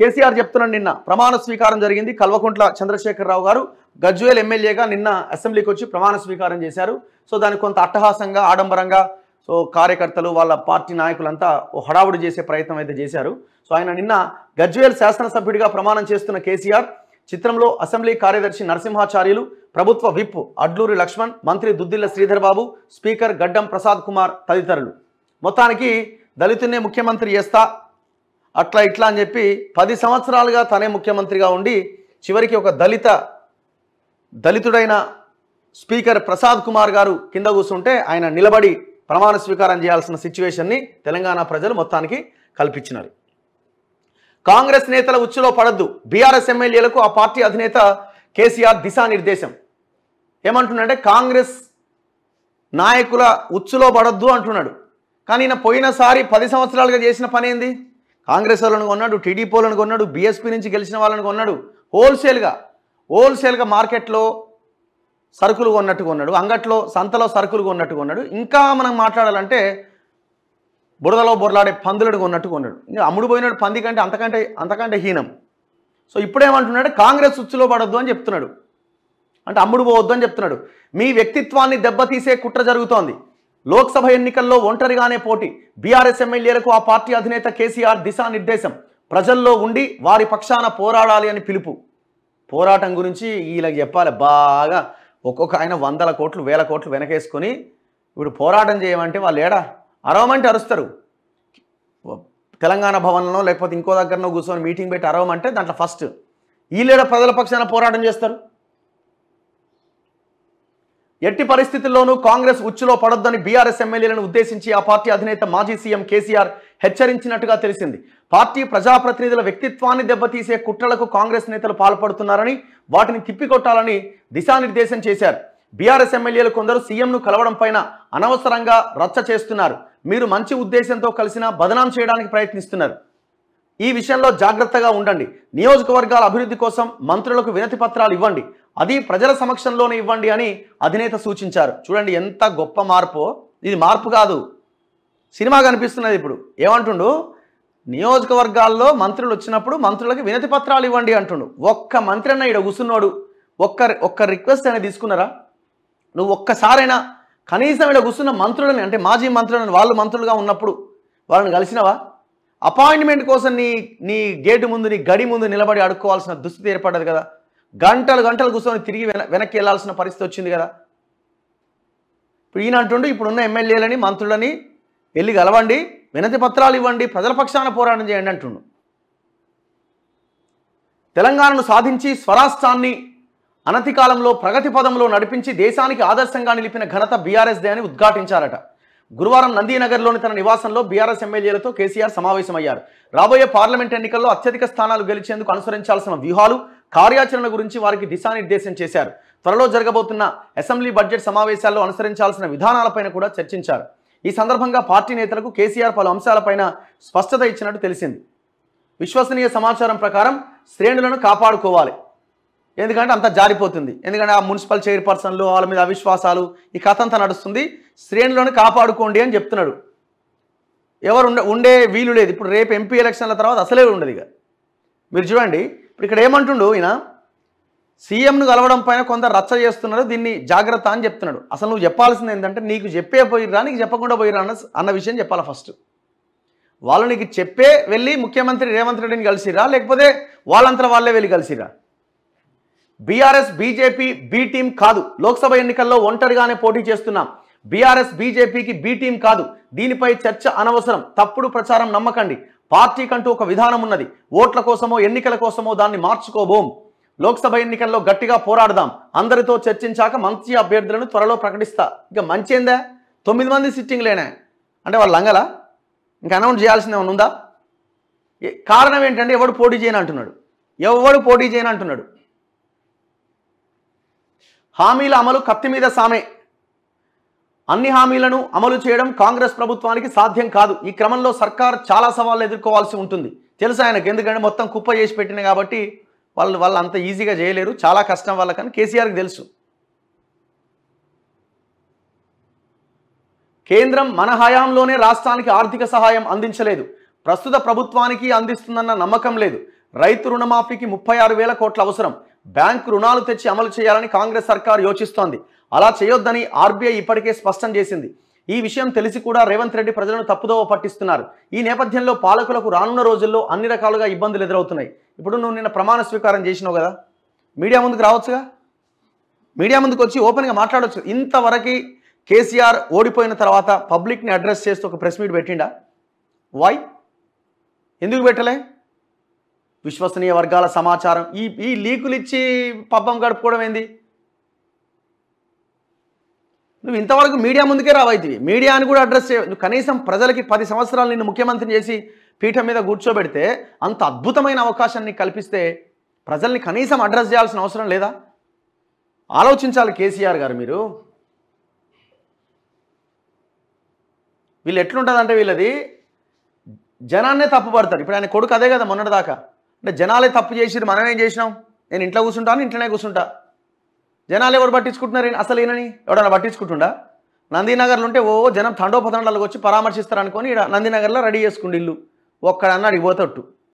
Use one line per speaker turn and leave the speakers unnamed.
కేసీఆర్ చెప్తున్నాడు, నిన్న ప్రమాణ స్వీకారం జరిగింది. కల్వకుంట్ల చంద్రశేఖరరావు గారు గజ్వేల్ ఎమ్మెల్యేగా నిన్న అసెంబ్లీకి వచ్చి ప్రమాణ స్వీకారం చేశారు. సో దానికి కొంత అట్టహాసంగా ఆడంబరంగా సో కార్యకర్తలు వాళ్ళ పార్టీ నాయకులంతా హడావుడి చేసే ప్రయత్నం అయితే చేశారు. సో ఆయన నిన్న గజ్వేల్ శాసనసభ్యుడిగా ప్రమాణం చేస్తున్న కేసీఆర్ చిత్రంలో అసెంబ్లీ కార్యదర్శి నరసింహాచార్యులు, ప్రభుత్వ విప్ అడ్లూరి లక్ష్మణ్, మంత్రి దుద్దిల్ల శ్రీధర్ బాబు, స్పీకర్ గడ్డం ప్రసాద్ కుమార్ తదితరులు. మొత్తానికి దళితున్నే ముఖ్యమంత్రి చేస్తా అట్లా ఇట్లా అని చెప్పి 10 సంవత్సరాలుగా తనే ముఖ్యమంత్రిగా ఉండి చివరికి ఒక దళితుడైన స్పీకర్ ప్రసాద్ కుమార్ గారు కింద కూర్చుంటే ఆయన నిలబడి ప్రమాణ స్వీకారం చేయాల్సిన సిచ్యువేషన్ని తెలంగాణ ప్రజలు మొత్తానికి కల్పించినారు. కాంగ్రెస్ నేతల ఉచ్చులో పడద్దు, బీఆర్ఎస్ ఎమ్మెల్యేలకు ఆ పార్టీ అధినేత కేసీఆర్ దిశానిర్దేశం. ఏమంటున్నాడంటే కాంగ్రెస్ నాయకుల ఉచ్చులో పడద్దు అంటున్నాడు. కానీ ఈయన పోయినసారి 10 సంవత్సరాలుగా చేసిన పని ఏంది? కాంగ్రెస్ వాళ్ళని కొన్నాడు, టీడీపీ వాళ్ళని కొన్నాడు, బీఎస్పీ నుంచి గెలిచిన వాళ్ళని కొన్నాడు, హోల్సేల్గా మార్కెట్లో సరుకులు కొన్నట్టు కొన్నాడు, అంగట్లో సంతలో సరుకులు కొన్నట్టు కొన్నాడు. ఇంకా మనం మాట్లాడాలంటే బురదలో బొరలాడే పందులను కొన్నట్టు కొన్నాడు. ఇంకా అమ్ముడు పోయినాడు పంది కంటే అంతకంటే హీనం. సో ఇప్పుడేమంటున్నాడు, కాంగ్రెస్ ఉచ్చులో పడొద్దు అని చెప్తున్నాడు. అంటే అమ్ముడు పోవద్దు అని చెప్తున్నాడు. మీ వ్యక్తిత్వాన్ని దెబ్బతీసే కుట్ర జరుగుతోంది. లోక్సభ ఎన్నికల్లో ఒంటరిగానే పోటీ, బీఆర్ఎస్ ఎమ్మెల్యేలకు ఆ పార్టీ అధినేత కేసీఆర్ దిశానిర్దేశం. ప్రజల్లో ఉండి వారి పక్షాన పోరాడాలి అని పిలుపు. పోరాటం గురించి వీళ్ళకి చెప్పాలి బాగా. ఒక్కొక్క ఆయన 100 కోట్లు 1000 కోట్లు వెనకేసుకొని ఇప్పుడు పోరాటం చేయమంటే వాళ్ళు ఏడా అరవమంటే అరుస్తారు. తెలంగాణ భవన్లో లేకపోతే ఇంకో దగ్గరనో కూర్చొని మీటింగ్ పెట్టి అరవమంటే దాంట్లో ఫస్ట్ వీళ్ళేడా ప్రజల పక్షాన పోరాటం చేస్తారు. ఎట్టి పరిస్థితుల్లోనూ కాంగ్రెస్ ఉచ్చులో పడొద్దని బీఆర్ఎస్ ఎమ్మెల్యేలను ఉద్దేశించి ఆ పార్టీ అధినేత మాజీ సీఎం కేసీఆర్ హెచ్చరించినట్టుగా తెలిసింది. పార్టీ ప్రజాప్రతినిధుల వ్యక్తిత్వాన్ని దెబ్బతీసే కుట్రలకు కాంగ్రెస్ నేతలు పాల్పడుతున్నారని, వాటిని తిప్పికొట్టాలని దిశానిర్దేశం చేశారు. బీఆర్ఎస్ ఎమ్మెల్యేలు కొందరు సీఎంను కలవడం పైన అనవసరంగా రచ్చ చేస్తున్నారు. మీరు మంచి ఉద్దేశంతో కలిసినా బదనాం చేయడానికి ప్రయత్నిస్తున్నారు. ఈ విషయంలో జాగ్రత్తగా ఉండండి. నియోజకవర్గాల అభివృద్ధి కోసం మంత్రులకు వినతి పత్రాలు ఇవ్వండి, అది ప్రజల సమక్షంలోనే ఇవ్వండి అని అధినేత సూచించారు. చూడండి ఎంత గొప్ప మార్పో. ఇది మార్పు కాదు, సినిమా కనిపిస్తున్నది. ఇప్పుడు ఏమంటుండు, నియోజకవర్గాల్లో మంత్రులు వచ్చినప్పుడు మంత్రులకు వినతి పత్రాలు ఇవ్వండి అంటుండు. ఒక్క మంత్రి అన్న ఇక్కడ కూర్చున్నాడు ఒక్క రిక్వెస్ట్ అయినా తీసుకున్నారా? నువ్వు ఒక్కసారైనా కనీసం ఇక్కడ కూర్చున్న మంత్రులని, అంటే మాజీ మంత్రులని, వాళ్ళు మంత్రులుగా ఉన్నప్పుడు వాళ్ళని కలిసినవా? అపాయింట్మెంట్ కోసం నీ గేటు ముందు, నీ గడి ముందు నిలబడి అడుక్కోవాల్సిన దుస్థితి ఏర్పడ్డది కదా. గంటలు కూర్చొని తిరిగి వెనక్కి వెళ్ళాల్సిన పరిస్థితి వచ్చింది కదా. ఇప్పుడు ఈయన అంటుండు, ఇప్పుడున్న ఎమ్మెల్యేలని మంత్రులని వెళ్ళి కలవండి, వినతి పత్రాలు ఇవ్వండి, ప్రజల పక్షాన పోరాటం చేయండి అంటుండు. తెలంగాణను సాధించి స్వరాష్ట్రాన్ని అనతి కాలంలో ప్రగతి పదంలో నడిపించి దేశానికి ఆదర్శంగా నిలిపిన ఘనత బీఆర్ఎస్దే అని ఉద్ఘాటించారట. గురువారం నందీనగర్లోని తన నివాసంలో బీఆర్ఎస్ ఎమ్మెల్యేలతో కేసీఆర్ సమావేశమయ్యారు. రాబోయే పార్లమెంట్ ఎన్నికల్లో అత్యధిక స్థానాలు గెలిచేందుకు అనుసరించాల్సిన వ్యూహాలు, కార్యాచరణ గురించి వారికి దిశానిర్దేశం చేశారు. త్వరలో జరగబోతున్న అసెంబ్లీ బడ్జెట్ సమావేశాల్లో అనుసరించాల్సిన విధానాలపైన కూడా చర్చించారు. ఈ సందర్భంగా పార్టీ నేతలకు కేసీఆర్ పలు అంశాలపైన స్పష్టత ఇచ్చినట్టు తెలిసింది. విశ్వసనీయ సమాచారం ప్రకారం శ్రేణులను కాపాడుకోవాలి, ఎందుకంటే అంత జారిపోతుంది. ఎందుకంటే ఆ మున్సిపల్ చైర్పర్సన్లు వాళ్ళ మీద అవిశ్వాసాలు, ఈ కథ అంతా నడుస్తుంది. శ్రేణులను కాపాడుకోండి అని చెప్తున్నాడు. ఎవరు ఉండే వీలు లేదు. ఇప్పుడు రేపు ఎంపీ ఎలక్షన్ల తర్వాత అసలే ఉండదు. ఇక మీరు చూడండి, ఇప్పుడు ఇక్కడ ఏమంటుండు ఈయన, సీఎంను కలవడం పైన కొంత రచ్చ చేస్తున్నారు, దీన్ని జాగ్రత్త అని చెప్తున్నాడు. అసలు నువ్వు చెప్పాల్సింది ఏంటంటే, నీకు చెప్పే పోయిరా నీకు చెప్పకుండా పోయిరా అన్న విషయం చెప్పాలి ఫస్ట్. వాళ్ళు నీకు చెప్పే వెళ్ళి ముఖ్యమంత్రి రేవంత్ రెడ్డిని కలిసిరా, లేకపోతే వాళ్ళంతా వాళ్ళే వెళ్ళి కలిసిరా? బీఆర్ఎస్ బీజేపీ బి టీం కాదు. లోక్సభ ఎన్నికల్లో ఒంటరిగానే పోటీ చేస్తున్నాం. బీఆర్ఎస్ బీజేపీకి బి టీం కాదు. దీనిపై చర్చ అనవసరం. తప్పుడు ప్రచారం నమ్మకండి. పార్టీకంటూ ఒక విధానం ఉన్నది. ఓట్ల కోసమో ఎన్నికల కోసమో దాన్ని మార్చుకోబోం. లోక్సభ ఎన్నికల్లో గట్టిగా పోరాడదాం. అందరితో చర్చించాక మంచి అభ్యర్థులను త్వరలో ప్రకటిస్తా. ఇక మంచి ఏందా? 9 మంది సిట్టింగ్లేనా అంటే వాళ్ళు లంగలా? ఇంకా అనౌన్స్ చేయాల్సింది ఏమైనా ఉందా? కారణం ఏంటంటే ఎవడు పోటీ చేయను అంటున్నాడు. హామీల అమలు కత్తి మీద సామే. అన్ని హామీలను అమలు చేయడం కాంగ్రెస్ ప్రభుత్వానికి సాధ్యం కాదు. ఈ క్రమంలో సర్కార్ చాలా సవాళ్లు ఎదుర్కోవాల్సి ఉంటుంది. తెలుసు ఆయనకు, ఎందుకంటే మొత్తం కుప్ప చేసి పెట్టిన కాబట్టి వాళ్ళు అంత ఈజీగా చేయలేరు, చాలా కష్టం వాళ్ళకని కేసీఆర్కి తెలుసు. కేంద్రం మన హయాంలోనే రాష్ట్రానికి ఆర్థిక సహాయం అందించలేదు. ప్రస్తుత ప్రభుత్వానికి అందిస్తుందన్న నమ్మకం లేదు. రైతు రుణమాఫీకి 36,000 కోట్ల అవసరం. బ్యాంకు రుణాలు తెచ్చి అమలు చేయాలని కాంగ్రెస్ సర్కార్ యోచిస్తోంది. అలా చేయొద్దని ఆర్బీఐ ఇప్పటికే స్పష్టం చేసింది. ఈ విషయం తెలిసి కూడా రేవంత్ రెడ్డి ప్రజలను తప్పుదోవ పట్టిస్తున్నారు. ఈ నేపథ్యంలో పాలకులకు రానున్న రోజుల్లో అన్ని రకాలుగా ఇబ్బందులు ఎదురవుతున్నాయి. ఇప్పుడు నువ్వు నిన్న ప్రమాణ స్వీకారం చేసినావు కదా, మీడియా ముందుకు రావచ్చుగా, మీడియా ముందుకు వచ్చి ఓపెన్గా మాట్లాడవచ్చు. ఇంతవరకు కేసీఆర్ ఓడిపోయిన తర్వాత పబ్లిక్ని అడ్రస్ చేస్తూ ఒక ప్రెస్ మీట్ పెట్టిండా? వై? ఎందుకు పెట్టలే? విశ్వసనీయ వర్గాల సమాచారం ఈ లీకులు ఇచ్చి పబ్బం గడుపుకోవడం ఏంది? నువ్వు ఇంతవరకు మీడియా ముందుకే రావైతివి, మీడియాని కూడా అడ్రస్ చేయ. నువ్వు కనీసం ప్రజలకి 10 సంవత్సరాలు నిన్ను ముఖ్యమంత్రిని చేసి పీఠం మీద కూర్చోబెడితే, అంత అద్భుతమైన అవకాశాన్ని కల్పిస్తే ప్రజల్ని కనీసం అడ్రస్ చేయాల్సిన అవసరం లేదా? ఆలోచించాలి కేసీఆర్ గారు. మీరు వీళ్ళు ఎట్లుంటుందంటే వీళ్ళది జనాన్నే తప్పు పడతారు. ఇప్పుడు ఆయన కొడుకు అదే కదా మొన్నటిదాకా, అంటే జనాలే తప్పు చేసిరు, మనం ఏం చేసినాం, నేను ఇంట్లో కూర్చుంటాను, ఇంట్లోనే కూర్చుంటా, జనాలు ఎవరు పట్టించుకుంటున్నారు? అసలు ఈయనని ఎవడన్నా పట్టించుకుంటుండా? నందీనగర్లో ఉంటే జనం తండోపతండాలకు వచ్చి పరామర్శిస్తారు అనుకొని ఇక్కడ నందీనగర్లో రెడీ చేసుకుండి ఇల్లు, ఒక్కడన్నా అడిగిపోతట్టు.